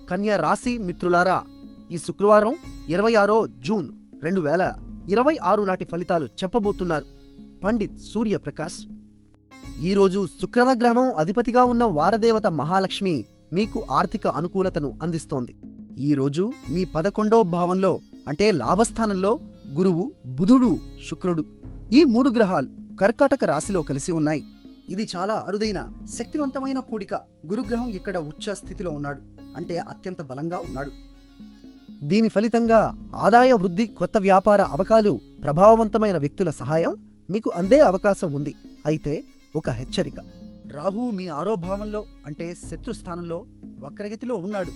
కన్యా రాశి మిత్రులారా, ఈ శుక్రవారం 26 జూన్ 2026 నాటి ఫలితాలు చెప్పబోతున్నారు పండిత్ సూర్యప్రకాష్. ఈరోజు శుక్రగ్రహం అధిపతిగా ఉన్న వారదేవత మహాలక్ష్మి మీకు ఆర్థిక అనుకూలతను అందిస్తోంది. ఈరోజు మీ 11వ భావంలో అంటే లాభస్థానంలో గురువు, బుధుడు, శుక్రుడు ఈ 3 గ్రహాలు కర్కాటక రాశిలో కలిసి ఉన్నాయి. ఇది చాలా అరుదైన శక్తివంతమైన కూడిక. గురుగ్రహం ఇక్కడ ఉచ్చ స్థితిలో ఉన్నాడు, అంటే అత్యంత బలంగా ఉన్నాడు. దీని ఫలితంగా ఆదాయ వృద్ధి, కొత్త వ్యాపార అవకాశాలు, ప్రభావవంతమైన వ్యక్తుల సహాయం మీకు అందే అవకాశం ఉంది. అయితే ఒక హెచ్చరిక, రాహు మీ 6వ భావంలో అంటే శత్రుస్థానంలో వక్రగతిలో ఉన్నాడు.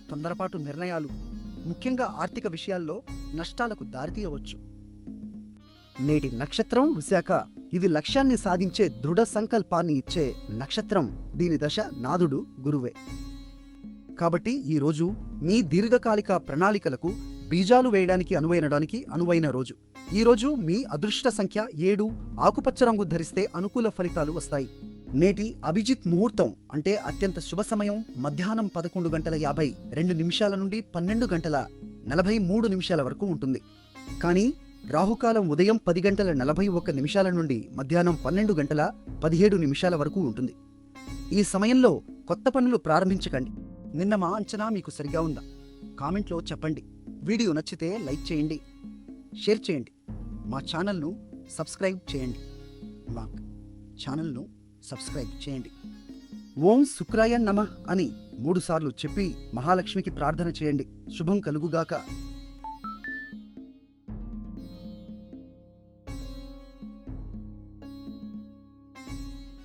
తొందరపాటు నిర్ణయాలు, ముఖ్యంగా ఆర్థిక విషయాల్లో నష్టాలకు దారితీయవచ్చు. నేటి నక్షత్రం విశాఖ. ఇది లక్ష్యాన్ని సాధించే దృఢ సంకల్పాన్ని ఇచ్చే నక్షత్రం. దీని దశ నాథుడు గురువే. కాబట్టి ఈరోజు మీ దీర్ఘకాలిక ప్రణాళికలకు బీజాలు వేయడానికి అనువైన రోజు. ఈరోజు మీ అదృష్ట సంఖ్య 7. ఆకుపచ్చ రంగు ధరిస్తే అనుకూల ఫలితాలు వస్తాయి. నేటి అభిజిత్ ముహూర్తం అంటే అత్యంత శుభ సమయం మధ్యాహ్నం 11:52 నుండి 12:43 వరకు ఉంటుంది. కానీ రాహుకాలం ఉదయం 10:41 నుండి మధ్యాహ్నం 12:17 వరకు ఉంటుంది. ఈ సమయంలో కొత్త పనులు ప్రారంభించకండి. నిన్న మా అంచనా మీకు సరిగా ఉందా? కామెంట్లో చెప్పండి. వీడియో నచ్చితే లైక్ చేయండి, షేర్ చేయండి, మా ఛానల్ను సబ్స్క్రైబ్ చేయండి. ఓం శుక్రాయ నమః అని 3 సార్లు చెప్పి మహాలక్ష్మికి ప్రార్థన చేయండి. శుభం కలుగుగాక.